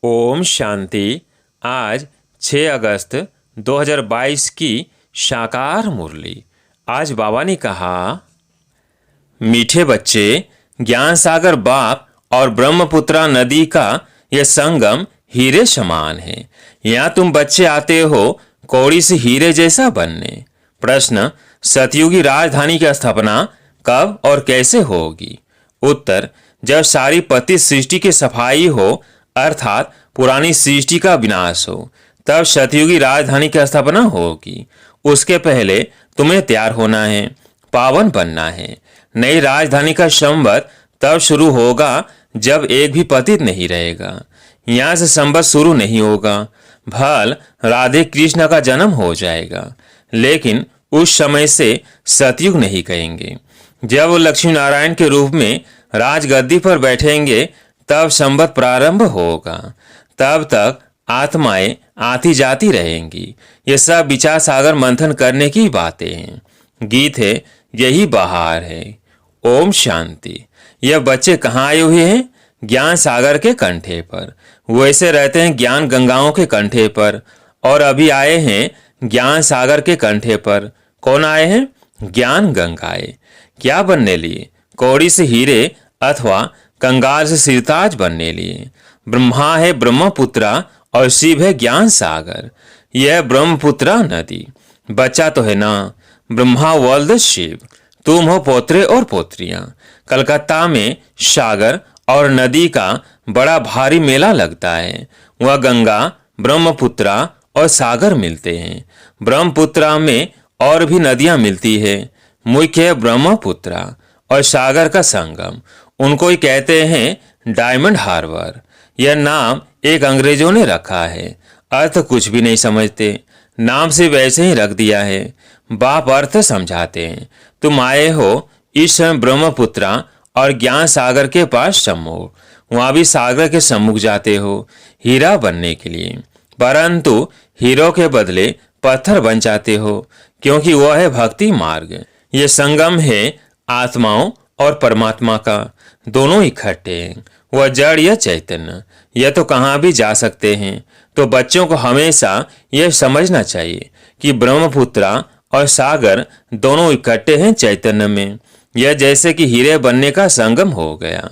ओम शांति। आज 6 अगस्त 2022 की साकार मुरली। आज बाबा ने कहा, मीठे बच्चे, ज्ञान सागर बाप और ब्रह्मपुत्रा नदी का यह संगम हीरे समान है। यहाँ तुम बच्चे आते हो कौड़ी से हीरे जैसा बनने। प्रश्न, सतयुगी राजधानी की स्थापना कब और कैसे होगी? उत्तर, जब सारी पतित सृष्टि की सफाई हो, अर्थात पुरानी सृष्टि का विनाश हो, तब सतयुगी राजधानी की स्थापना होगी। उसके पहले तुम्हें तैयार होना है, पावन बनना है। नई राजधानी का संवत तब शुरू होगा जब एक भी पतित नहीं रहेगा। यहाँ से संवत शुरू नहीं होगा, भल राधे कृष्ण का जन्म हो जाएगा, लेकिन उस समय से सतयुग नहीं कहेंगे। जब वो लक्ष्मी नारायण के रूप में राजगद्दी पर बैठेंगे तब संवत प्रारंभ होगा। तब तक आत्माएं आती जाती रहेंगी। ये सब विचार सागर मंथन करने की बातें हैं। गीत है, यही बहार है। ओम शांति। यह बच्चे कहाँ आए हुए हैं? ज्ञान सागर के कंठे पर। वैसे रहते हैं ज्ञान गंगाओं के कंठे पर, और अभी आए हैं ज्ञान सागर के कंठे पर। कौन आए हैं? ज्ञान गंगाएं। क्या बनने लिए? कौड़ी से हीरे अथवा कंगाल से सिरताज बनने लिए। ब्रह्मा है ब्रह्मपुत्रा और शिव है ज्ञान सागर। यह ब्रह्मपुत्रा नदी। बच्चा तो है ना, ब्रह्मा वल्द शिव। तुम हो पोत्रे और पोत्रियां। कलकत्ता में सागर और नदी का बड़ा भारी मेला लगता है। वह गंगा, ब्रह्मपुत्रा और सागर मिलते हैं। ब्रह्मपुत्रा में और भी नदियां मिलती है। मुख्य है ब्रह्मपुत्रा और सागर का संगम। उनको ही कहते हैं डायमंड हार्बर। यह नाम एक अंग्रेजों ने रखा है। अर्थ कुछ भी नहीं समझते, नाम से वैसे ही रख दिया है। बाप अर्थ समझाते हैं। तुम आए हो इस समय ब्रह्मपुत्रा और ज्ञान सागर के पास सम्मुख। वहां भी सागर के सम्मुख जाते हो हीरा बनने के लिए, परंतु हीरो के बदले पत्थर बन जाते हो, क्योंकि वह है भक्ति मार्ग। यह संगम है आत्माओं और परमात्मा का, दोनों इकट्ठे हैं। वह जड़ या चैतन्य, यह तो कहाँ भी जा सकते हैं। तो बच्चों को हमेशा यह समझना चाहिए कि ब्रह्मपुत्रा और सागर दोनों इकट्ठे हैं चैतन्य में। यह जैसे कि हीरे बनने का संगम हो गया।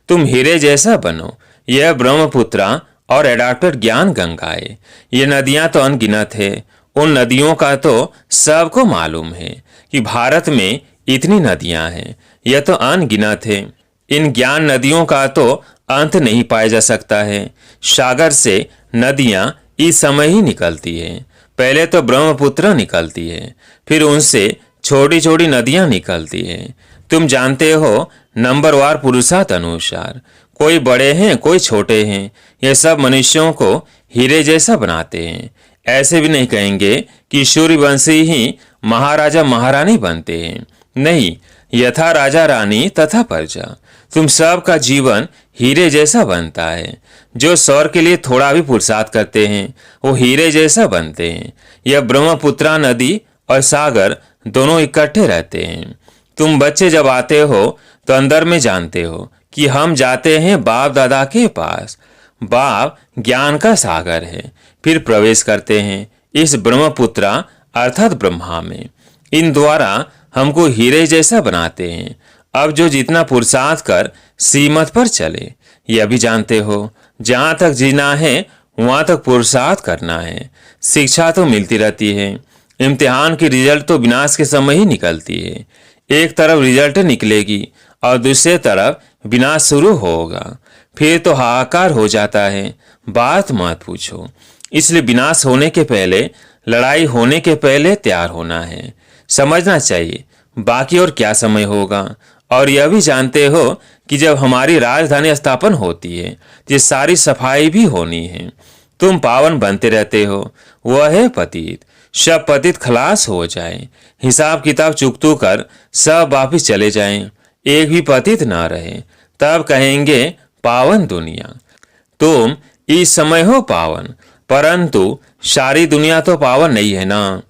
तुम हीरे जैसा बनो। यह ब्रह्मपुत्रा और एडाप्टेड ज्ञान गंगाएं। ये नदियां तो अनगिनत है। उन नदियों का तो सबको मालूम है कि भारत में इतनी नदियां हैं। यह तो अनगिनत है। इन ज्ञान नदियों का तो अंत नहीं पाया जा सकता है। सागर से नदियां इस समय ही निकलती है। पहले तो ब्रह्मपुत्र निकलती है, फिर उनसे छोटी छोटी नदियां निकलती हैं। तुम जानते हो नंबरवार पुरुषार्थ अनुसार, कोई बड़े हैं कोई छोटे हैं। ये सब मनुष्यों को हीरे जैसा बनाते हैं। ऐसे भी नहीं कहेंगे कि सूर्यवंशी ही महाराजा महारानी बनते हैं। नहीं, यथा राजा रानी तथा प्रजा। तुम सब का जीवन हीरे जैसा बनता है। जो स्वर के लिए थोड़ा भी पुरुषार्थ करते हैं वो हीरे जैसा बनते हैं। यह ब्रह्मपुत्रा नदी और सागर दोनों इकट्ठे रहते हैं। तुम बच्चे जब आते हो तो अंदर में जानते हो कि हम जाते हैं बाप दादा के पास। बाप ज्ञान का सागर है। फिर प्रवेश करते हैं इस ब्रह्मपुत्रा अर्थात ब्रह्मा में। इन द्वारा हमको हीरे जैसा बनाते हैं। अब जो जितना पुरुषार्थ कर सीमत पर चले, यह भी जानते हो। जहाँ तक जीना है वहाँ तक पुरुषार्थ करना है। शिक्षा तो मिलती रहती है। इम्तिहान की रिजल्ट तो विनाश के समय ही निकलती है। एक तरफ रिजल्ट निकलेगी और दूसरे तरफ विनाश शुरू होगा। फिर तो हाहाकार हो जाता है, बात मत पूछो। इसलिए विनाश होने के पहले, लड़ाई होने के पहले तैयार होना है। समझना चाहिए बाकी और क्या समय होगा। और यह भी जानते हो कि जब हमारी राजधानी स्थापन होती है तो सारी सफाई भी होनी है। तुम पावन बनते रहते हो, वह है पतित। सब पतित खलास हो जाए, हिसाब किताब चुकतू कर सब वापिस चले जाएं, एक भी पतित ना रहे, तब कहेंगे पावन दुनिया। तुम इस समय हो पावन, परंतु सारी दुनिया तो पावन नहीं है ना।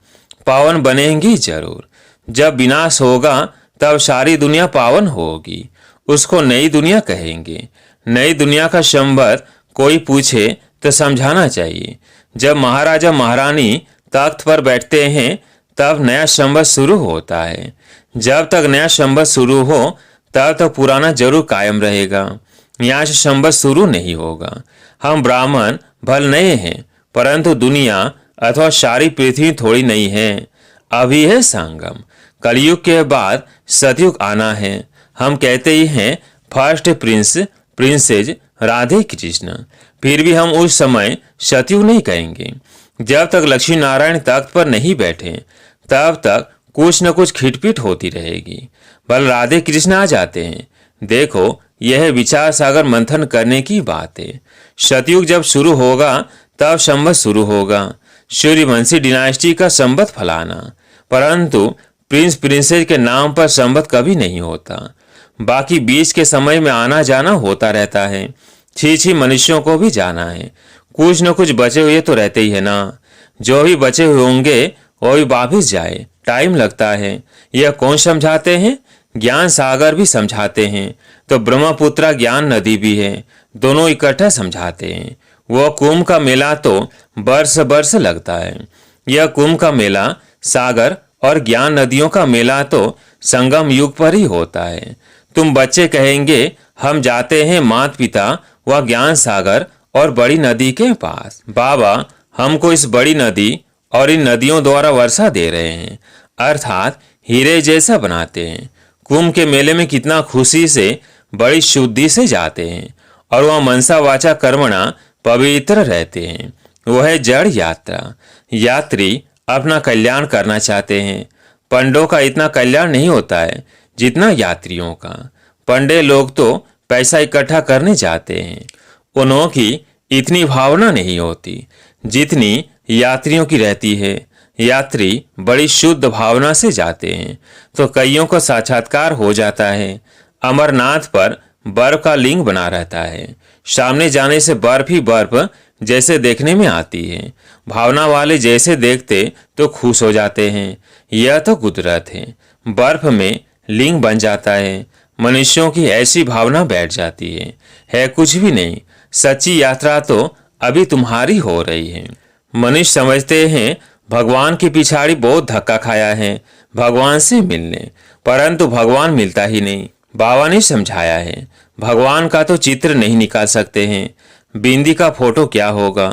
पावन बनेंगी जरूर। जब विनाश होगा तब सारी दुनिया पावन होगी। उसको नई दुनिया कहेंगे। नई दुनिया का संवत कोई पूछे तो समझाना चाहिए। जब महाराजा महारानी तख्त पर बैठते हैं तब नया संवत शुरू होता है। जब तक नया संवत शुरू हो तब तक पुराना जरूर कायम रहेगा। यहाँ से संवत शुरू नहीं होगा। हम ब्राह्मण भल नए हैं, परंतु दुनिया अथवा सारी पृथ्वी थोड़ी नहीं है। अभी है संगम। कलयुग के बाद सतयुग आना है। हम कहते ही हैं first prince princess Radhe Krishna, फिर भी हम उस समय सतयुग नहीं कहेंगे। जब तक लक्ष्मी नारायण तख्त पर नहीं बैठे तब तक कुछ न कुछ खिटपिट होती रहेगी। बल राधे कृष्ण आ जाते हैं। देखो, यह विचार सागर मंथन करने की बात है। सतयुग जब शुरू होगा तब संवत शुरू होगा। सूर्यवंशी डिनास्टी का संवत फलाना, परंतु प्रिंस प्रिंसेस के नाम पर संवत कभी नहीं होता। बाकी बीच के समय में आना जाना होता रहता है। छी मनुष्यों को भी जाना है। कुछ न कुछ बचे हुए तो रहते ही है ना। जो भी बचे हुए होंगे वो भी वापिस जाए, टाइम लगता है। यह कौन समझाते हैं? ज्ञान सागर भी समझाते हैं, तो ब्रह्मपुत्रा ज्ञान नदी भी है, दोनों इकट्ठा समझाते हैं। वह कुंभ का मेला तो बरस बरस लगता है। यह कुंभ का मेला सागर और ज्ञान नदियों का मेला तो संगम युग पर ही होता है। तुम बच्चे कहेंगे हम जाते हैं माता पिता व ज्ञान सागर और बड़ी नदी के पास। बाबा हमको इस बड़ी नदी और इन नदियों द्वारा वर्षा दे रहे हैं, अर्थात हीरे जैसा बनाते हैं। कुंभ के मेले में कितना खुशी से बड़ी शुद्धि से जाते हैं और वह मनसा वाचा कर्मणा पवित्र रहते हैं। वह है जड़ यात्रा। यात्री अपना कल्याण करना चाहते हैं। पंडों का इतना कल्याण नहीं होता है जितना यात्रियों का। पंडे लोग तो पैसा इकट्ठा करने जाते हैं, उन्हों की इतनी भावना नहीं होती जितनी यात्रियों की रहती है। यात्री बड़ी शुद्ध भावना से जाते हैं तो कईयों को साक्षात्कार हो जाता है। अमरनाथ पर बर्फ का लिंग बना रहता है। सामने जाने से बर्फ ही बर्फ जैसे देखने में आती है। भावना वाले जैसे देखते तो खुश हो जाते हैं। यह तो कुदरत है। बर्फ में लिंग बन जाता है। मनुष्यों की ऐसी भावना बैठ जाती है कुछ भी नहीं। सच्ची यात्रा तो अभी तुम्हारी हो रही है। मनुष्य समझते हैं भगवान की पिछाड़ी बहुत धक्का खाया है भगवान से मिलने, परंतु भगवान मिलता ही नहीं। बाबा ने समझाया है भगवान का तो चित्र नहीं निकाल सकते हैं। बिंदी का फोटो क्या होगा?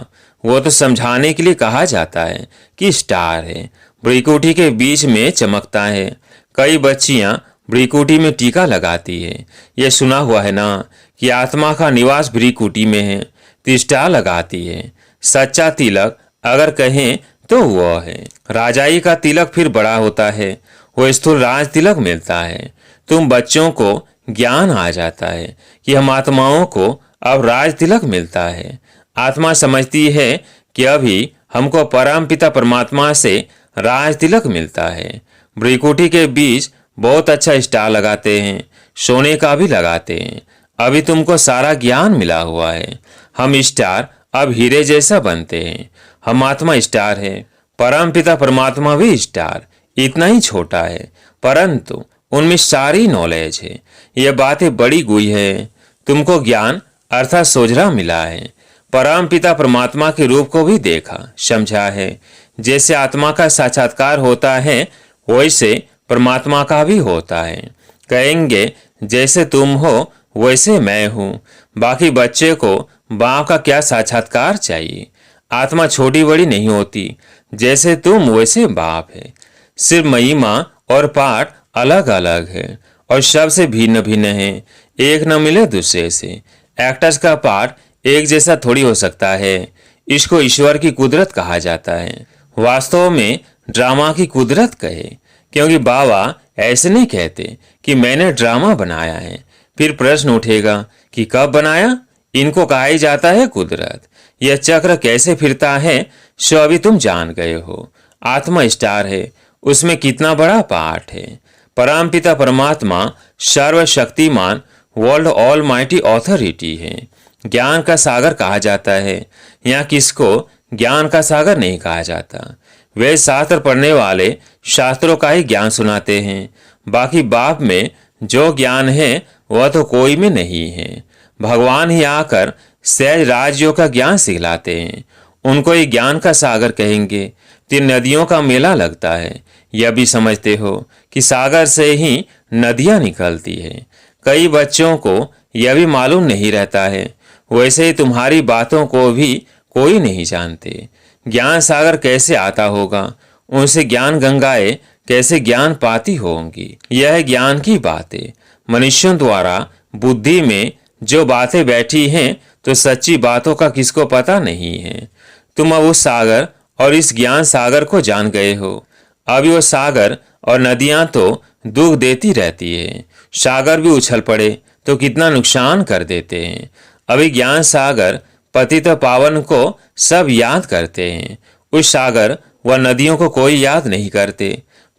वो तो समझाने के लिए कहा जाता है कि स्टार है, भ्रिकुटी के बीच में चमकता है। कई बच्चियां भ्रिकुटी में टीका लगाती है। ये सुना हुआ है ना कि आत्मा का निवास भ्रिकुटी में है, तिष्ठा लगाती है। सच्चा तिलक अगर कहें तो वह है। राजाई का तिलक फिर बड़ा होता है, वो स्थूल राज तिलक मिलता है। तुम बच्चों को ज्ञान आ जाता है कि हम आत्माओं को अब राज तिलक मिलता है। आत्मा समझती है कि अभी हमको परम पिता परमात्मा से राज तिलक मिलता है। भ्रिकुटी के बीच बहुत अच्छा स्टार लगाते हैं, सोने का भी लगाते हैं। अभी तुमको सारा ज्ञान मिला हुआ है। हम स्टार अब हीरे जैसा बनते हैं। हम आत्मा स्टार है, परम पिता परमात्मा भी स्टार, इतना ही छोटा है, परंतु उनमें सारी नॉलेज है। यह बातें बड़ी गुई है। तुमको ज्ञान अर्थात सोझरा मिला है। परम पिता परमात्मा के रूप को भी देखा समझा है। जैसे आत्मा का साक्षात्कार होता है वैसे परमात्मा का भी होता है। कहेंगे जैसे तुम हो वैसे मैं हूँ। बाकी बच्चे को बाप का क्या साक्षात्कार चाहिए? आत्मा छोटी बड़ी नहीं होती, जैसे तुम वैसे बाप है। सिर्फ महिमा और पाठ अलग अलग है और सबसे भिन्न भिन्न है, एक न मिले दूसरे से। एक्टर्स का पाठ एक जैसा थोड़ी हो सकता है। इसको ईश्वर की कुदरत कहा जाता है। वास्तव में ड्रामा की कुदरत कहे, क्योंकि बाबा ऐसे नहीं कहते कि मैंने ड्रामा बनाया है। फिर प्रश्न उठेगा कि कब बनाया? इनको कहा ही जाता है कुदरत। यह चक्र कैसे फिरता है सो अभी तुम जान गए हो। आत्मा स्टार है, उसमें कितना बड़ा पार्ट है। परमपिता परमात्मा सर्वशक्तिमान वर्ल्ड ऑल माइटी ऑथोरिटी है। ज्ञान का सागर कहा जाता है। यहाँ किसको ज्ञान का सागर नहीं कहा जाता। वे शास्त्र पढ़ने वाले शास्त्रों का ही ज्ञान सुनाते हैं। बाकी बाप में जो ज्ञान है वह तो कोई में नहीं है। भगवान ही आकर सहज राजयोग का ज्ञान सिखलाते हैं। उनको ये ज्ञान का सागर कहेंगे। तो नदियों का मेला लगता है। यह भी समझते हो कि सागर से ही नदियां निकलती है। कई बच्चों को यह भी मालूम नहीं रहता है। वैसे ही तुम्हारी बातों को भी कोई नहीं जानते। ज्ञान सागर कैसे आता होगा, उनसे ज्ञान गंगाएं कैसे ज्ञान पाती होंगी। यह ज्ञान की बातें मनुष्यों द्वारा बुद्धि में जो बातें बैठी हैं, तो सच्ची बातों का किसको पता नहीं है। तुम अब उस सागर और इस ज्ञान सागर को जान गए हो। अभी वो सागर और नदियां तो दुख देती रहती है। सागर भी उछल पड़े तो कितना नुकसान कर देते हैं। अभी ज्ञान सागर पतित पावन को सब याद करते हैं। उस सागर व नदियों को कोई याद नहीं करते।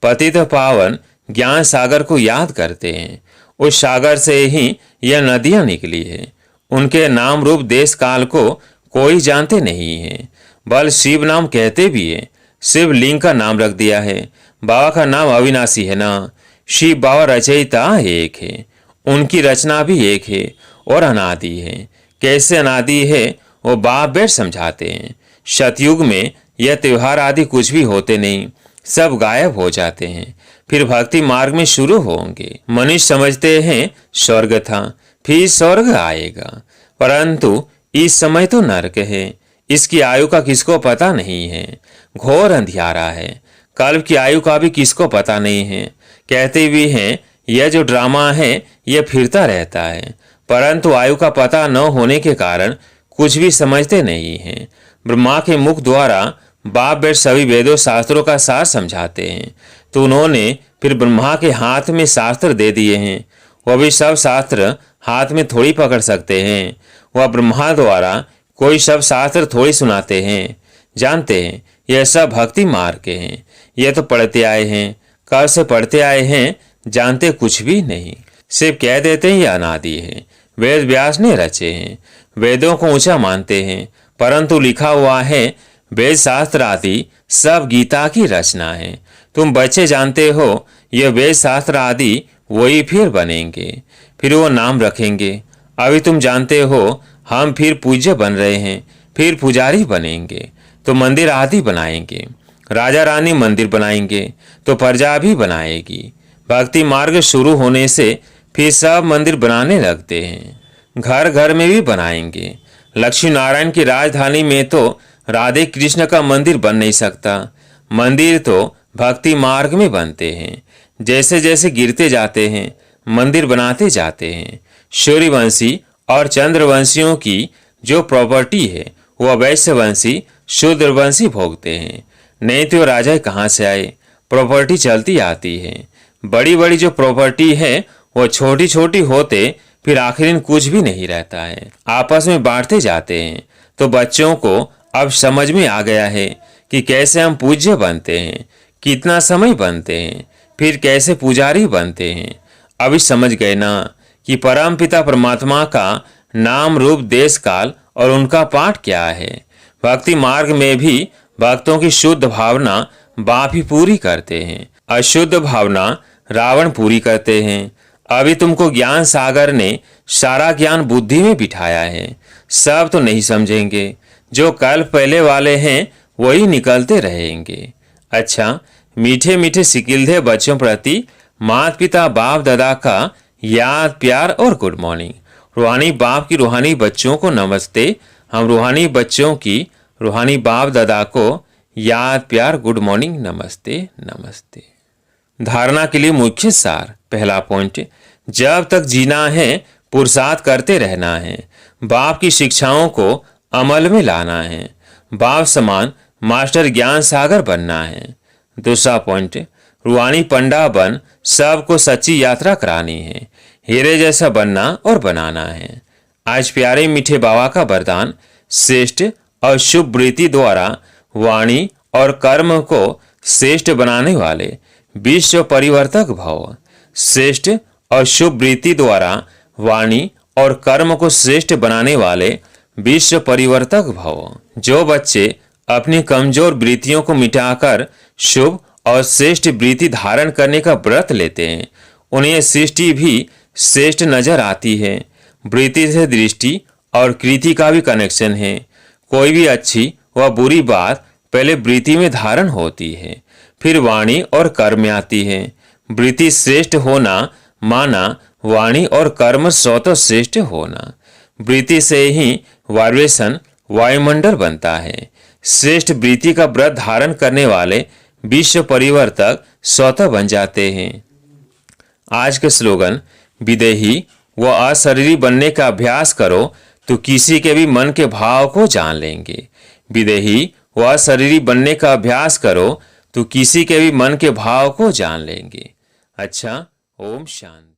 पतित पावन ज्ञान सागर को याद करते हैं। उस सागर से ही यह नदियां निकली है। उनके नाम रूप देश काल को कोई जानते नहीं है। बल शिव नाम कहते भी है। शिव लिंग का नाम रख दिया है। बाबा का नाम अविनाशी है ना। शिव बाबा रचयिता एक है, उनकी रचना भी एक है और अनादि है। कैसे अनादि है वो बाप बेट समझाते हैं। सतयुग में यह त्योहार आदि कुछ भी होते नहीं, सब गायब हो जाते हैं। फिर भक्ति मार्ग में शुरू होंगे। मनुष्य समझते हैं स्वर्ग था, फिर स्वर्ग आएगा, परंतु इस समय तो नरक है। इसकी आयु का किसको पता नहीं है। घोर अंधियारा है। कल्प की आयु का भी किसको पता नहीं है। कहते भी हैं यह जो ड्रामा है यह फिरता रहता है, परंतु आयु का पता न होने के कारण कुछ भी समझते नहीं हैं। ब्रह्मा के मुख द्वारा बाप बेट सभी वेदों शास्त्रों का सार समझाते हैं, तो उन्होंने फिर ब्रह्मा के हाथ में शास्त्र दे दिए हैं। वह भी सब शास्त्र हाथ में थोड़ी पकड़ सकते हैं। वह ब्रह्मा द्वारा कोई सब शास्त्र थोड़ी सुनाते हैं। जानते हैं यह सब भक्ति मार्ग के हैं। ये तो पढ़ते आए हैं, कब से पढ़ते आए हैं, जानते कुछ भी नहीं। सिर्फ कह देते हैं यह अनादि है, वेद व्यास ने रचे हैं। वेदों को ऊंचा मानते हैं, परंतु लिखा हुआ है वेद शास्त्र आदि सब गीता की रचना है। तुम बच्चे जानते हो यह वेद शास्त्र आदि वही फिर बनेंगे, फिर वो नाम रखेंगे। अभी तुम जानते हो हम फिर पूज्य बन रहे हैं, फिर पुजारी बनेंगे तो मंदिर आदि बनाएंगे। राजा रानी मंदिर बनाएंगे तो प्रजा भी बनाएगी। भक्ति मार्ग शुरू होने से फिर सब मंदिर बनाने लगते हैं। घर घर में भी बनाएंगे। लक्ष्मी नारायण की राजधानी में तो राधे कृष्ण का मंदिर बन नहीं सकता। मंदिर तो भक्ति मार्ग में बनते हैं। जैसे जैसे गिरते जाते हैं मंदिर बनाते जाते हैं। सूर्यवंशी और चंद्रवंशियों की जो प्रॉपर्टी है वह वैश्यवंशी शूद्रवंशी भोगते हैं। नहीं तो राजा कहाँ से आए, प्रॉपर्टी चलती आती है। बड़ी बड़ी जो प्रॉपर्टी है वो छोटी छोटी होते फिर आखिर में कुछ भी नहीं रहता है, आपस में बांटते जाते हैं। तो बच्चों को अब समझ में आ गया है कि कैसे हम पूज्य बनते हैं, कितना समय बनते हैं, फिर कैसे पुजारी बनते हैं। अभी समझ गए ना कि परम पिता परमात्मा का नाम रूप देश काल और उनका पाठ क्या है। भक्ति मार्ग में भी भक्तों की शुद्ध भावना बाप ही पूरी करते हैं, अशुद्ध भावना रावण पूरी करते हैं। अभी तुमको ज्ञान सागर ने सारा ज्ञान बुद्धि में बिठाया है। सब तो नहीं समझेंगे, जो कल पहले वाले हैं वही निकलते रहेंगे। अच्छा, मीठे मीठे सिकिलधे बच्चों प्रति माता पिता बाप दादा का याद प्यार और गुड मॉर्निंग। रूहानी बाप की रूहानी बच्चों को नमस्ते। हम रूहानी बच्चों की रूहानी बाप दादा को याद प्यार गुड मॉर्निंग नमस्ते नमस्ते। धारणा के लिए मुख्य सार। पहला पॉइंट, जब तक जीना है पुरुषार्थ करते रहना है। बाप की शिक्षाओं को अमल में लाना है। बाप समान मास्टर ज्ञान सागर बनना है। दूसरा पॉइंट, रूहानी पंडा बन सबको सच्ची यात्रा करानी है। हीरे जैसा बनना और बनाना है। आज प्यारे मीठे बाबा का वरदान, श्रेष्ठ और शुभ वृत्ति द्वारा वाणी और कर्म को श्रेष्ठ बनाने वाले विश्व परिवर्तक भव। श्रेष्ठ और शुभ वृत्ति द्वारा वाणी और कर्म को श्रेष्ठ बनाने वाले विश्व परिवर्तक भव। जो बच्चे अपनी कमजोर वृत्तियों को मिटाकर शुभ और श्रेष्ठ वृत्ति धारण करने का व्रत लेते हैं, उन्हें सृष्टि भी श्रेष्ठ नजर आती है। वृत्ति से दृष्टि और कृति का भी कनेक्शन है। कोई भी अच्छी व बुरी बात पहले वृत्ति में धारण होती है, फिर वाणी और कर्म में आती है। वृत्ति श्रेष्ठ होना माना वाणी और कर्म स्वतः श्रेष्ठ होना। वृत्ति से ही वाइब्रेशन वायुमंडल बनता है। श्रेष्ठ वृत्ति का व्रत धारण करने वाले विश्व परिवर्तक स्वतः बन जाते हैं। आज के स्लोगन: विदेही व अशरीरी बनने का अभ्यास करो तो किसी के भी मन के भाव को जान लेंगे। विदेही व अशरीरी बनने का अभ्यास करो तो किसी के भी मन के भाव को जान लेंगे। अच्छा, ओम शांति।